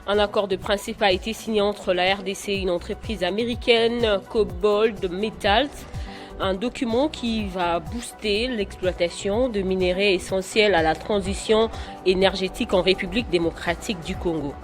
Un accord de principe a été signé entre la RDC et une entreprise américaine, Cobalt Metals. Un document qui va booster l'exploitation de minerais essentiels à la transition énergétique en République démocratique du Congo.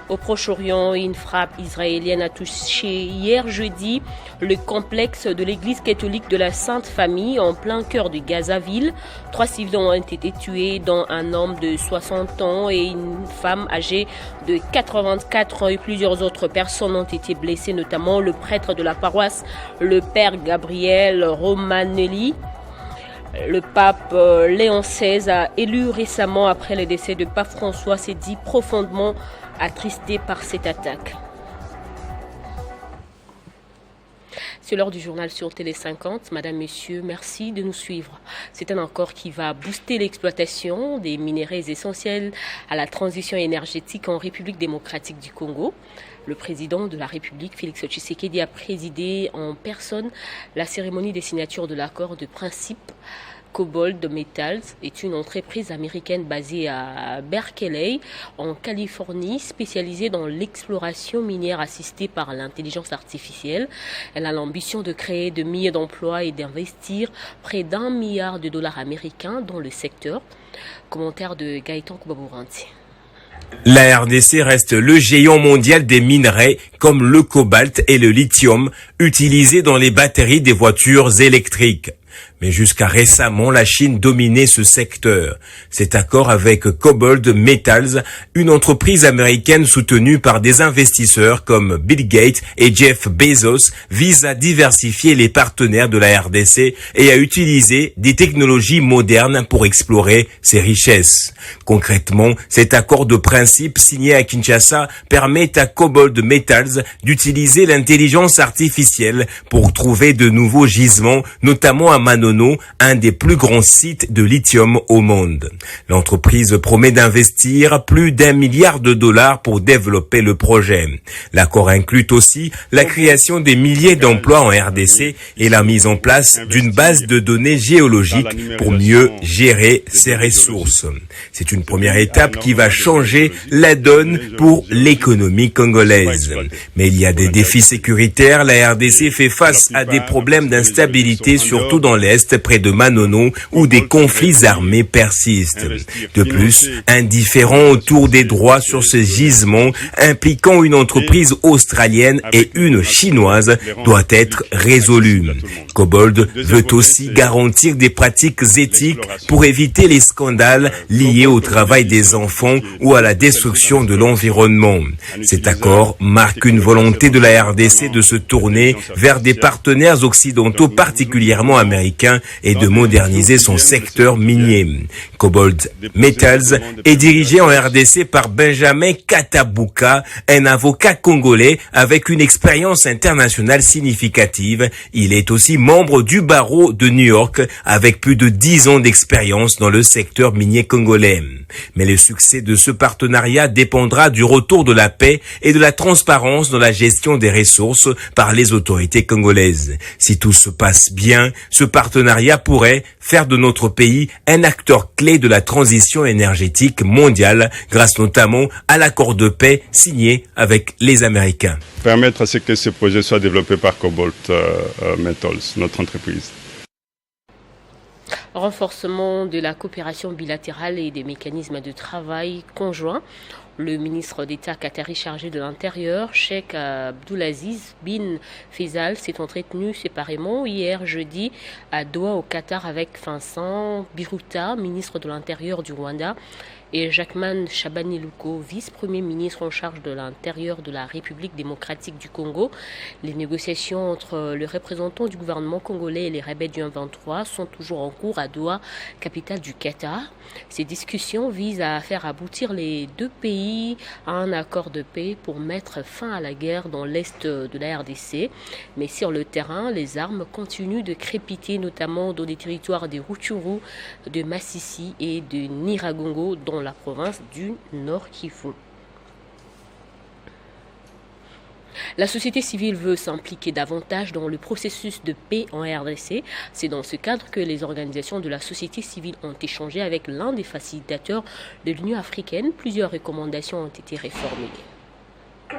Au Proche-Orient, une frappe israélienne a touché hier jeudi le complexe de l'église catholique de la Sainte Famille en plein cœur de Gazaville. 3 civils ont été tués, dont un homme de 60 ans et une femme âgée de 84 ans, et plusieurs autres personnes ont été blessées, notamment le prêtre de la paroisse, le père Gabriel Romanelli. Le pape Léon XVI a élu récemment après le décès de pape François, s'est dit profondément attristé par cette attaque. C'est l'heure du journal sur Télé 50. Madame, Messieurs, merci de nous suivre. C'est un accord qui va booster l'exploitation des minéraux essentiels à la transition énergétique en République démocratique du Congo. Le président de la République, Félix Tshisekedi, a présidé en personne la cérémonie des signatures de l'accord de principe. Cobalt Metals est une entreprise américaine basée à Berkeley, en Californie, spécialisée dans l'exploration minière assistée par l'intelligence artificielle. Elle a l'ambition de créer de milliers d'emplois et d'investir près d'1 milliard de dollars américains dans le secteur. Commentaire de Gaëtan Koubabouranti. La RDC reste le géant mondial des minerais comme le cobalt et le lithium utilisés dans les batteries des voitures électriques. Mais jusqu'à récemment, la Chine dominait ce secteur. Cet accord avec Cobalt Metals, une entreprise américaine soutenue par des investisseurs comme Bill Gates et Jeff Bezos, vise à diversifier les partenaires de la RDC et à utiliser des technologies modernes pour explorer ses richesses. Concrètement, cet accord de principe signé à Kinshasa permet à Cobalt Metals d'utiliser l'intelligence artificielle pour trouver de nouveaux gisements, notamment à Manono, un des plus grands sites de lithium au monde. L'entreprise promet d'investir plus d'1 milliard de dollars pour développer le projet. L'accord inclut aussi la création des milliers d'emplois en RDC et la mise en place d'une base de données géologiques pour mieux gérer ses ressources. C'est une première étape qui va changer la donne pour l'économie congolaise. Mais il y a des défis sécuritaires. La RDC fait face à des problèmes d'instabilité, surtout dans l'Est, près de Manono, où des conflits armés persistent. De plus, un différend autour des droits sur ce gisement impliquant une entreprise australienne et une chinoise doit être résolu. Cobalt veut aussi garantir des pratiques éthiques pour éviter les scandales liés au travail des enfants ou à la destruction de l'environnement. Cet accord marque une volonté de la RDC de se tourner vers des partenaires occidentaux, particulièrement américains, et de moderniser son secteur minier. Cobalt Metals est dirigé en RDC par Benjamin Katabuka, un avocat congolais avec une expérience internationale significative. Il est aussi membre du barreau de New York avec plus de 10 ans d'expérience dans le secteur minier congolais. Mais le succès de ce partenariat dépendra du retour de la paix et de la transparence dans la gestion des ressources par les autorités congolaises. Si tout se passe bien, ce partenariat pourrait faire de notre pays un acteur clé de la transition énergétique mondiale grâce notamment à l'accord de paix signé avec les Américains. Permettre à ce que ce projet soit développé par Cobalt Metals, notre entreprise. Renforcement de la coopération bilatérale et des mécanismes de travail conjoints. Le ministre d'État qatari chargé de l'Intérieur, Cheikh Abdulaziz bin Faisal, s'est entretenu séparément hier jeudi à Doha au Qatar avec Vincent Biruta, ministre de l'Intérieur du Rwanda, et Jacquemin Shabani-Luko, vice-premier ministre en charge de l'Intérieur de la République démocratique du Congo. Les négociations entre le représentant du gouvernement congolais et les rebelles du M23 sont toujours en cours à Doha, capitale du Qatar. Ces discussions visent à faire aboutir les deux pays à un accord de paix pour mettre fin à la guerre dans l'est de la RDC. Mais sur le terrain, les armes continuent de crépiter, notamment dans les territoires de Rutshuru, de Massissi et de Nyiragongo, dans la province du Nord Kivu. La société civile veut s'impliquer davantage dans le processus de paix en RDC. C'est dans ce cadre que les organisations de la société civile ont échangé avec l'un des facilitateurs de l'Union africaine. Plusieurs recommandations ont été réformées.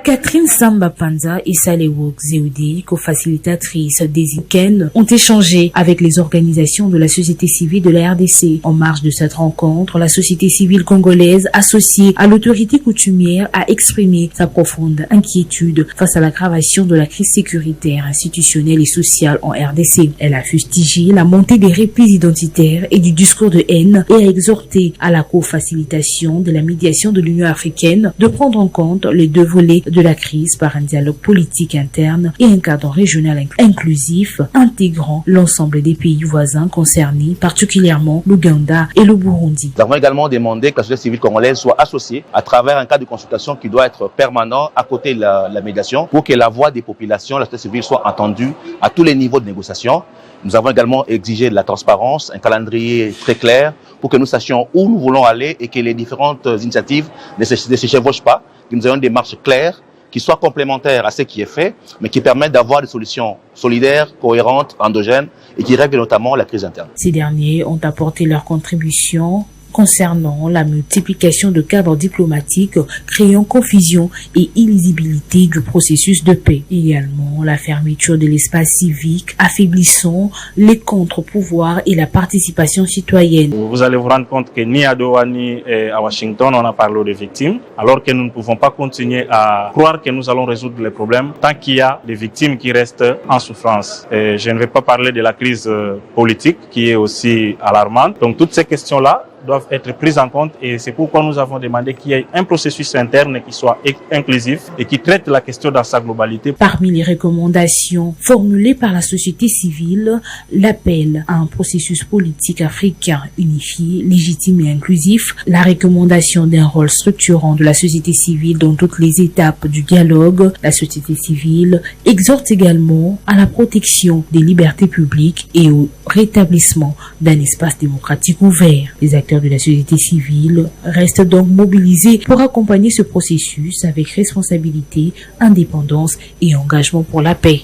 Catherine Samba Panza et Salewok Zeoudi, co-facilitatrices des ICANN, ont échangé avec les organisations de la société civile de la RDC. En marge de cette rencontre, la société civile congolaise associée à l'autorité coutumière a exprimé sa profonde inquiétude face à l'aggravation de la crise sécuritaire, institutionnelle et sociale en RDC. Elle a fustigé la montée des replis identitaires et du discours de haine et a exhorté à la co-facilitation de la médiation de l'Union africaine de prendre en compte les deux volets de la crise par un dialogue politique interne et un cadre régional inclusif intégrant l'ensemble des pays voisins concernés, particulièrement l'Ouganda et le Burundi. Nous avons également demandé que la société civile congolaise soit associée à travers un cadre de consultation qui doit être permanent à côté de la médiation pour que la voix des populations, la société civile, soit entendue à tous les niveaux de négociation. Nous avons également exigé de la transparence, un calendrier très clair pour que nous sachions où nous voulons aller et que les différentes initiatives ne se chevauchent pas, que nous ayons des marches claires qui soient complémentaires à ce qui est fait, mais qui permettent d'avoir des solutions solidaires, cohérentes, endogènes et qui règlent notamment la crise interne. Ces derniers ont apporté leur contribution concernant la multiplication de cadres diplomatiques créant confusion et illisibilité du processus de paix. Également, la fermeture de l'espace civique affaiblissant les contre-pouvoirs et la participation citoyenne. Vous allez vous rendre compte que ni à Doha ni à Washington, on a parlé des victimes, alors que nous ne pouvons pas continuer à croire que nous allons résoudre les problèmes tant qu'il y a des victimes qui restent en souffrance. Et je ne vais pas parler de la crise politique qui est aussi alarmante. Donc toutes ces questions-là doivent être prises en compte et c'est pourquoi nous avons demandé qu'il y ait un processus interne qui soit inclusif et qui traite la question dans sa globalité. Parmi les recommandations formulées par la société civile, l'appel à un processus politique africain unifié, légitime et inclusif, la recommandation d'un rôle structurant de la société civile dans toutes les étapes du dialogue. La société civile exhorte également à la protection des libertés publiques et au rétablissement d'un espace démocratique ouvert. Les acteurs de la société civile restent donc mobilisés pour accompagner ce processus avec responsabilité, indépendance et engagement pour la paix.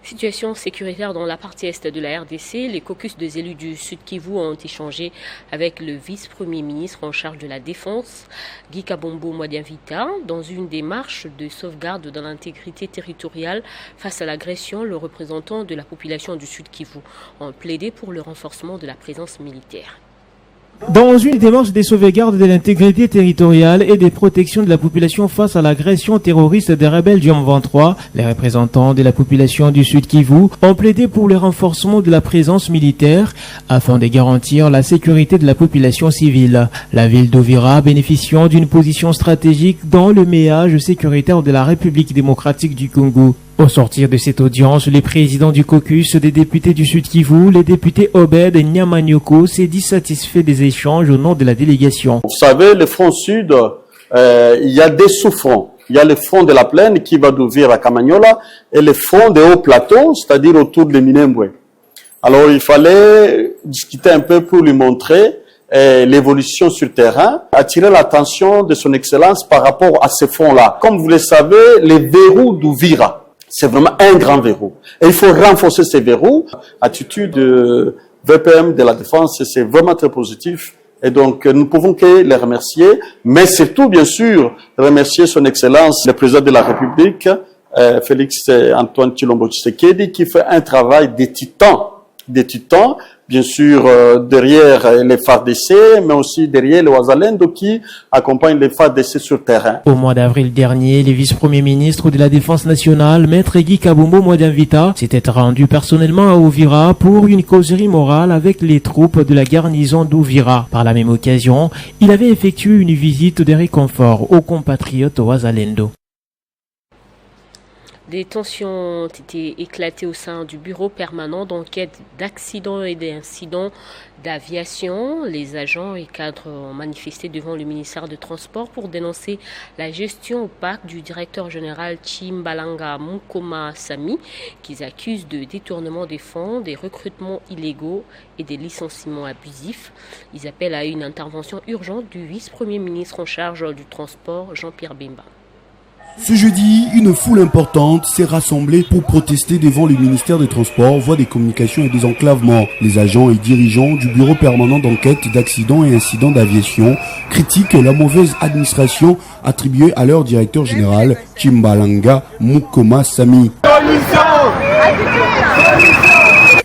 Situation sécuritaire dans la partie est de la RDC. Les caucus des élus du Sud Kivu ont échangé avec le vice-premier ministre en charge de la Défense, Guy Kabombo Mwadianvita. Dans une démarche de sauvegarde de l'intégrité territoriale face à l'agression, le représentant de la population du Sud Kivu a plaidé pour le renforcement de la présence militaire. Dans une démarche des sauvegardes de l'intégrité territoriale et des protections de la population face à l'agression terroriste des rebelles du M23, les représentants de la population du Sud Kivu ont plaidé pour le renforcement de la présence militaire afin de garantir la sécurité de la population civile. La ville d'Uvira bénéficiant d'une position stratégique dans le maillage sécuritaire de la République démocratique du Congo. Au sortir de cette audience, le président du caucus des députés du Sud Kivu, le député Obed Nyamanyoko, s'est dit satisfait des échanges au nom de la délégation. Vous savez, le front sud, il y a des sous-fronts. Il y a le front de la plaine qui va d'Uvira à Kamanyola et le front des hauts plateaux, c'est-à-dire autour de Minembwe. Alors il fallait discuter un peu pour lui montrer l'évolution sur terrain, attirer l'attention de son excellence par rapport à ces fronts-là. Comme vous le savez, les verrous d'Uvira, c'est vraiment un grand verrou. Et il faut renforcer ces verrous. Attitude de VPM de la défense, c'est vraiment très positif. Et donc, nous ne pouvons que les remercier, mais surtout, bien sûr, remercier son excellence, le président de la République, Félix Antoine Tshilombo Tshisekedi, qui fait un travail des titans, bien sûr, derrière les FARDC, mais aussi derrière les Wazalendo qui accompagnent les FARDC sur terrain. Au mois d'avril dernier, le vice-premier ministre de la Défense nationale, Maître Guy Kabombo Mwadianvita, s'était rendu personnellement à Uvira pour une causerie morale avec les troupes de la garnison d'Uvira. Par la même occasion, il avait effectué une visite de réconfort aux compatriotes Wazalendo. Des tensions ont été éclatées au sein du bureau permanent d'enquête d'accidents et d'incidents d'aviation. Les agents et cadres ont manifesté devant le ministère des Transports pour dénoncer la gestion opaque du directeur général Chimbalanga Mukoma Sami, qu'ils accusent de détournement des fonds, des recrutements illégaux et des licenciements abusifs. Ils appellent à une intervention urgente du vice-premier ministre en charge du transport, Jean-Pierre Bemba. Ce jeudi, une foule importante s'est rassemblée pour protester devant le ministère des Transports, voies des communications et des enclavements. Les agents et dirigeants du bureau permanent d'enquête d'accidents et incidents d'aviation critiquent la mauvaise administration attribuée à leur directeur général, Chimbalanga Mukoma Sami.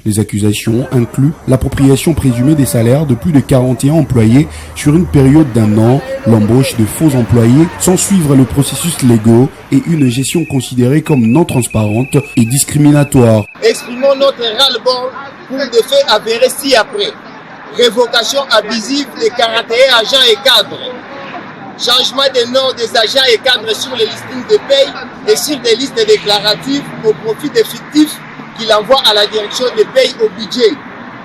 Les accusations incluent l'appropriation présumée des salaires de plus de 41 employés sur une période d'1 an, l'embauche de faux employés sans suivre le processus légaux et une gestion considérée comme non transparente et discriminatoire. Exprimons notre ras-le-bol pour des faits avérés ci-après. Révocation abusive des 41 agents et cadres. Changement des noms des agents et cadres sur les listings de paye et sur des listes déclaratives au profit des fictifs qu'il envoie à la direction des pays au budget.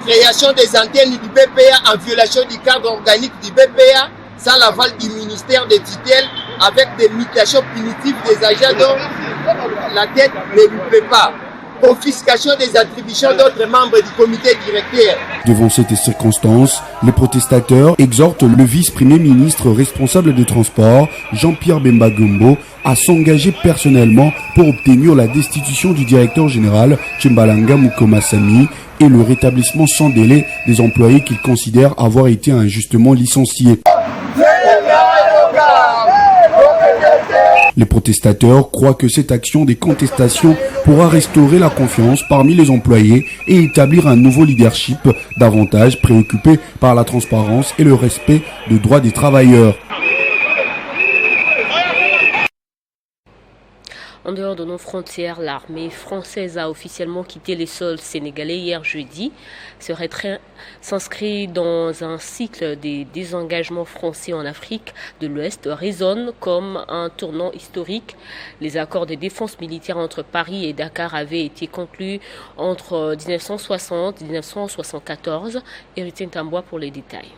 Création des antennes du BPA en violation du cadre organique du BPA sans l'aval du ministère des tutelles avec des mutations punitives des agents dont la tête ne lui plaît pas. Confiscation des attributions d'autres membres du comité directeur. Devant cette circonstance, les protestateurs exhortent le vice-premier ministre responsable des transports, Jean-Pierre Bemba Gombo, à s'engager personnellement pour obtenir la destitution du directeur général Chimbalanga Mukoma Sami et le rétablissement sans délai des employés qu'il considère avoir été injustement licenciés. Les protestateurs croient que cette action des contestations pourra restaurer la confiance parmi les employés et établir un nouveau leadership davantage préoccupé par la transparence et le respect des droits des travailleurs. En dehors de nos frontières, l'armée française a officiellement quitté les sols sénégalais hier jeudi. Ce retrait s'inscrit dans un cycle des désengagements français en Afrique de l'Ouest, résonne comme un tournant historique. Les accords de défense militaire entre Paris et Dakar avaient été conclus entre 1960 et 1974. Héritier Tambois pour les détails.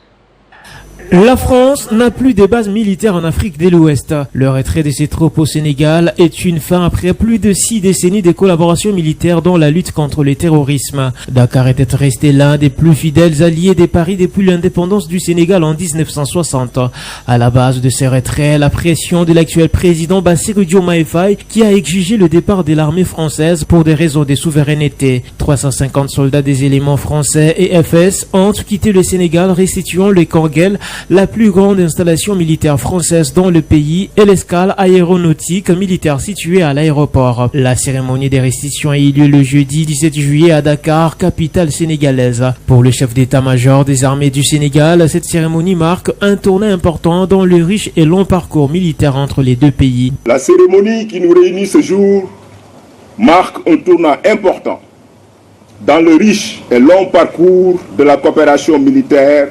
La France n'a plus de bases militaires en Afrique de l'Ouest. Le retrait de ses troupes au Sénégal est une fin après plus de 6 décennies de collaboration militaire dans la lutte contre le terrorisme. Dakar était resté l'un des plus fidèles alliés de Paris depuis l'indépendance du Sénégal en 1960. À la base de ce retrait, la pression de l'actuel président Bassirou Diomaye Faye qui a exigé le départ de l'armée française pour des raisons de souveraineté. 350 soldats des éléments français et FS ont quitté le Sénégal, restituant le Korguel, la plus grande installation militaire française dans le pays, et l'escale aéronautique militaire située à l'aéroport. La cérémonie des restitutions a eu lieu le jeudi 17 juillet à Dakar, capitale sénégalaise. Pour le chef d'état-major des armées du Sénégal, cette cérémonie marque un tournant important dans le riche et long parcours militaire entre les deux pays. La cérémonie qui nous réunit ce jour marque un tournant important dans le riche et long parcours de la coopération militaire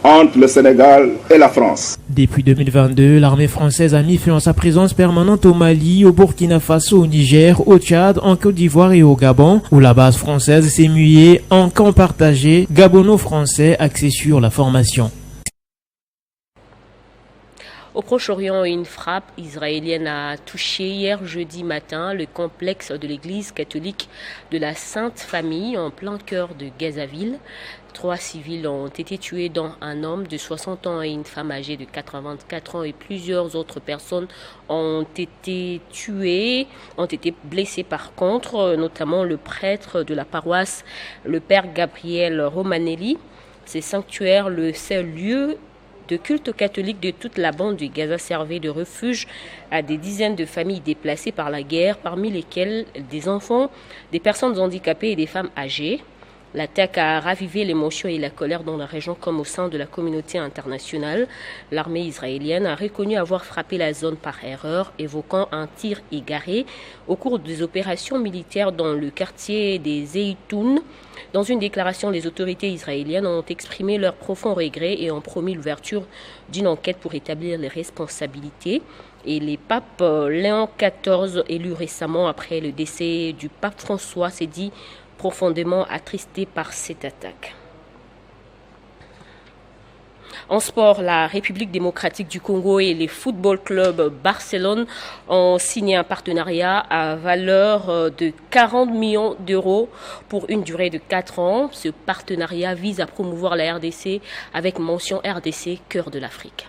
entre le Sénégal et la France. Depuis 2022, l'armée française a mis fin à sa présence permanente au Mali, au Burkina Faso, au Niger, au Tchad, en Côte d'Ivoire et au Gabon, où la base française s'est muée en camp partagé gabono-français axé sur la formation. Au Proche-Orient, une frappe israélienne a touché hier jeudi matin le complexe de l'église catholique de la Sainte Famille en plein cœur de Gazaville. 3 civils ont été tués, dont un homme de 60 ans et une femme âgée de 84 ans, et plusieurs autres personnes ont été blessées par contre, notamment le prêtre de la paroisse, le père Gabriel Romanelli. Ces sanctuaires, le seul lieu de culte catholique de toute la bande de Gaza, servait de refuge à des dizaines de familles déplacées par la guerre, parmi lesquelles des enfants, des personnes handicapées et des femmes âgées. L'attaque a ravivé l'émotion et la colère dans la région comme au sein de la communauté internationale. L'armée israélienne a reconnu avoir frappé la zone par erreur, évoquant un tir égaré au cours des opérations militaires dans le quartier des Zeytoun. Dans une déclaration, les autorités israéliennes ont exprimé leur profond regret et ont promis l'ouverture d'une enquête pour établir les responsabilités. Et les papes Léon XIV, élu récemment après le décès du pape François, s'est dit profondément attristé par cette attaque. En sport, la République démocratique du Congo et les Football Club Barcelone ont signé un partenariat à valeur de 40 millions d'euros pour une durée de 4 ans. Ce partenariat vise à promouvoir la RDC avec mention RDC Cœur de l'Afrique.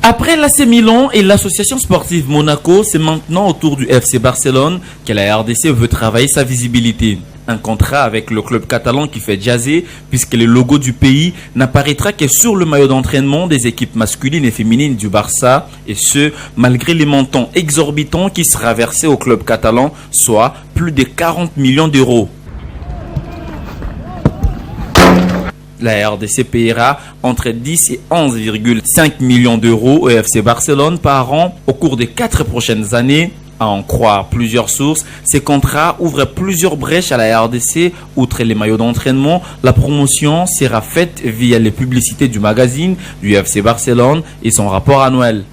Après l'AC Milan et l'association sportive Monaco, c'est maintenant au tour du FC Barcelone que la RDC veut travailler sa visibilité. Un contrat avec le club catalan qui fait jaser puisque le logo du pays n'apparaîtra que sur le maillot d'entraînement des équipes masculines et féminines du Barça, et ce, malgré les montants exorbitants qui sera versés au club catalan, soit plus de 40 millions d'euros. La RDC paiera entre 10 et 11,5 millions d'euros au FC Barcelone par an au cours des 4 prochaines années. À en croire plusieurs sources, ces contrats ouvrent plusieurs brèches à la RDC. Outre les maillots d'entraînement, la promotion sera faite via les publicités du magazine du FC Barcelone et son rapport annuel.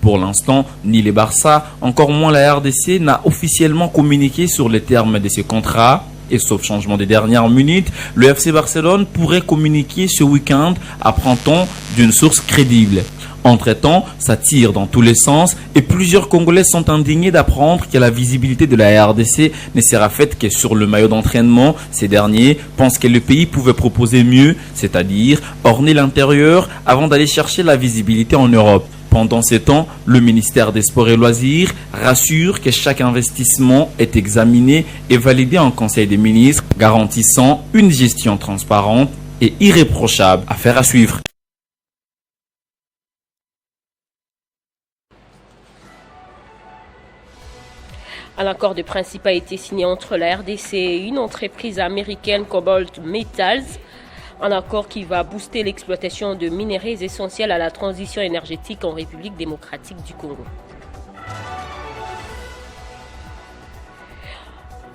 Pour l'instant, ni les Barça, encore moins la RDC, n'a officiellement communiqué sur les termes de ces contrats. Et sauf changement des dernières minutes, le FC Barcelone pourrait communiquer ce week-end, apprend-on d'une source crédible. Entre-temps, ça tire dans tous les sens et plusieurs Congolais sont indignés d'apprendre que la visibilité de la RDC ne sera faite que sur le maillot d'entraînement. Ces derniers pensent que le pays pouvait proposer mieux, c'est-à-dire orner l'intérieur avant d'aller chercher la visibilité en Europe. Pendant ces temps, le ministère des Sports et Loisirs rassure que chaque investissement est examiné et validé en Conseil des ministres, garantissant une gestion transparente et irréprochable. Affaire à suivre. Un accord de principe a été signé entre la RDC et une entreprise américaine, Cobalt Metals. Un accord qui va booster l'exploitation de minerais essentiels à la transition énergétique en République démocratique du Congo.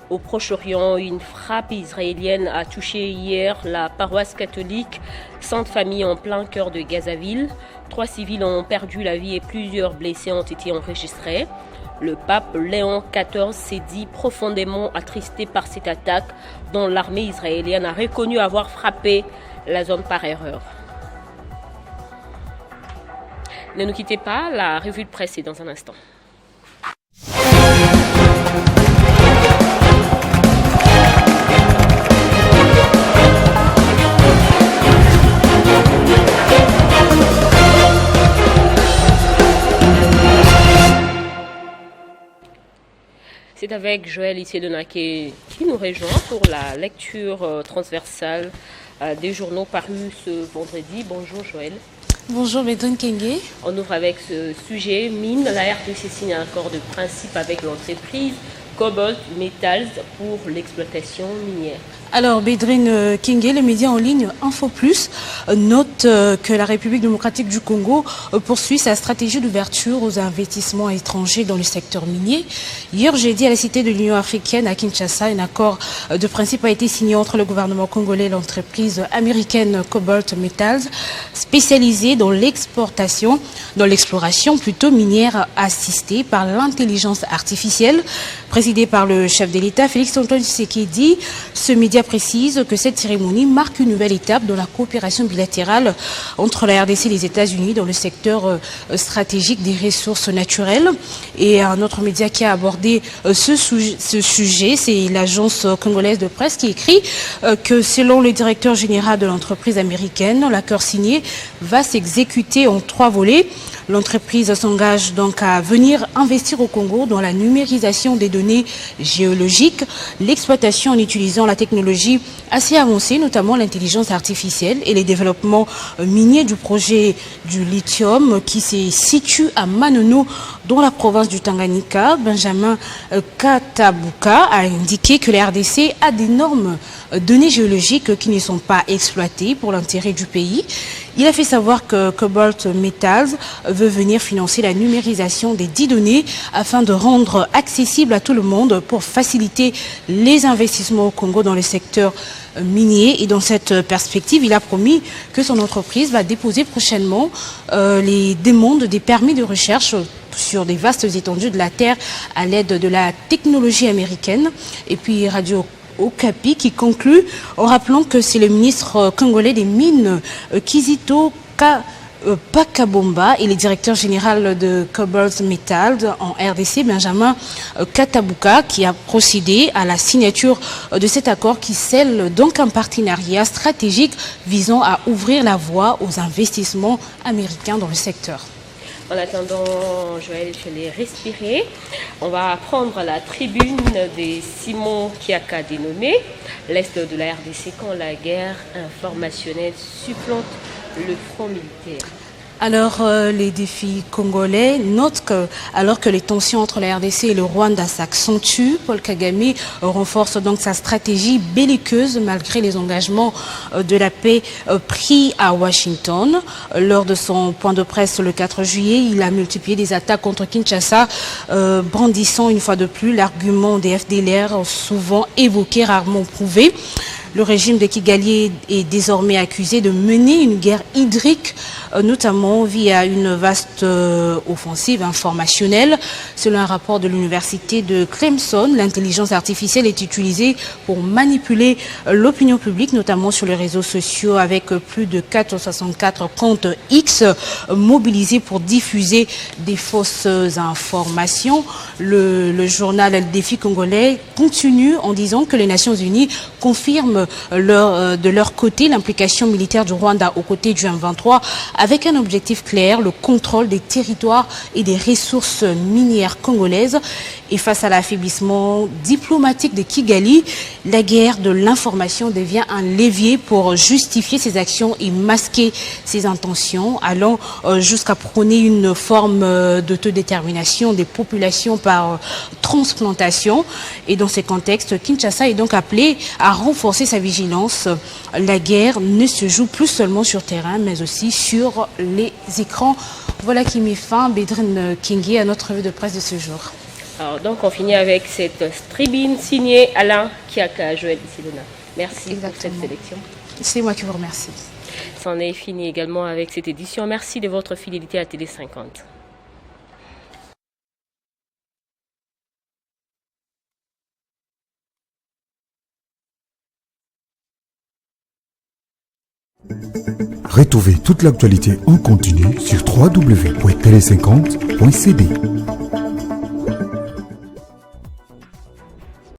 Au Proche-Orient, une frappe israélienne a touché hier la paroisse catholique Sainte-Famille en plein cœur de Gazaville. 3 civils ont perdu la vie et plusieurs blessés ont été enregistrés. Le pape Léon XIV s'est dit profondément attristé par cette attaque dont l'armée israélienne a reconnu avoir frappé la zone par erreur. Ne nous quittez pas, la revue de presse est dans un instant. C'est avec Joël Issedona qui nous rejoint pour la lecture transversale des journaux parus ce vendredi. Bonjour Joël. Bonjour Bédouine Kenge. On ouvre avec ce sujet mine. La RDC signe un accord de principe avec l'entreprise Cobalt Metals pour l'exploitation minière. Alors Bédouine Kenge, les médias en ligne Info Plus note que la République démocratique du Congo poursuit sa stratégie d'ouverture aux investissements étrangers dans le secteur minier. Hier jeudi à la Cité de l'Union africaine à Kinshasa, un accord de principe a été signé entre le gouvernement congolais et l'entreprise américaine Cobalt Metals, spécialisée dans l'exploration minière assistée par l'intelligence artificielle. Présidé par le chef de l'État, Félix-Antoine Tshisekedi, ce média précise que cette cérémonie marque une nouvelle étape dans la coopération bilatérale entre la RDC et les États-Unis dans le secteur stratégique des ressources naturelles. Et un autre média qui a abordé ce sujet, c'est l'agence congolaise de presse qui écrit que selon le directeur général de l'entreprise américaine, l'accord signé va s'exécuter en 3 volets. L'entreprise s'engage donc à venir investir au Congo dans la numérisation des données géologiques, l'exploitation en utilisant la technologie assez avancée, notamment l'intelligence artificielle et les développements miniers du projet du lithium qui se situe à Manono dans la province du Tanganyika. Benjamin Katabuka a indiqué que la RDC a d'énormes données géologiques qui ne sont pas exploitées pour l'intérêt du pays. Il a fait savoir que Cobalt Metals veut venir financer la numérisation des 10 données afin de rendre accessible à tout le monde pour faciliter les investissements au Congo dans le secteur minier. Et dans cette perspective, il a promis que son entreprise va déposer prochainement les demandes des permis de recherche sur des vastes étendues de la terre à l'aide de la technologie américaine. Et puis Radio Okapi qui conclut en rappelant que c'est le ministre congolais des Mines, Kizito Pakabomba et le directeur général de Cobalt Metal en RDC, Benjamin Katabuka, qui a procédé à la signature de cet accord qui scelle donc un partenariat stratégique visant à ouvrir la voie aux investissements américains dans le secteur. En attendant, Joël, je l'ai respiré. On va prendre la tribune de Simon Kiaka dénommé l'Est de la RDC quand la guerre informationnelle supplante le front militaire. Alors, les défis congolais notent que, alors que les tensions entre la RDC et le Rwanda s'accentuent, Paul Kagame renforce donc sa stratégie belliqueuse malgré les engagements de la paix pris à Washington. Lors de son point de presse le 4 juillet, il a multiplié des attaques contre Kinshasa, brandissant une fois de plus l'argument des FDLR offensivement évoqué, rarement prouvé. Le régime de Kigali est désormais accusé de mener une guerre hydrique, notamment via une vaste offensive informationnelle. Selon un rapport de l'université de Clemson, l'intelligence artificielle est utilisée pour manipuler l'opinion publique, notamment sur les réseaux sociaux, avec plus de 464 comptes X mobilisés pour diffuser des fausses informations. Le journal Le Défi congolais continue en disant que les Nations Unies confirment de leur côté l'implication militaire du Rwanda aux côtés du M23 avec un objectif clair, le contrôle des territoires et des ressources minières congolaises. Et face à l'affaiblissement diplomatique de Kigali, la guerre de l'information devient un levier pour justifier ses actions et masquer ses intentions, allant jusqu'à prôner une forme d'autodétermination des populations par transplantation. Et dans ces contextes, Kinshasa est donc appelé à renforcer sa vigilance. La guerre ne se joue plus seulement sur terrain, mais aussi sur les écrans. Voilà qui met fin, Bédrine Kingé, à notre revue de presse de ce jour. Alors donc on finit avec cette tribune signée Alain Kiaka, Joël Isilona. Merci pour cette sélection. C'est moi qui vous remercie. C'en est fini également avec cette édition. Merci de votre fidélité à Télé 50. Retrouvez toute l'actualité en continu sur www.tele50.cd.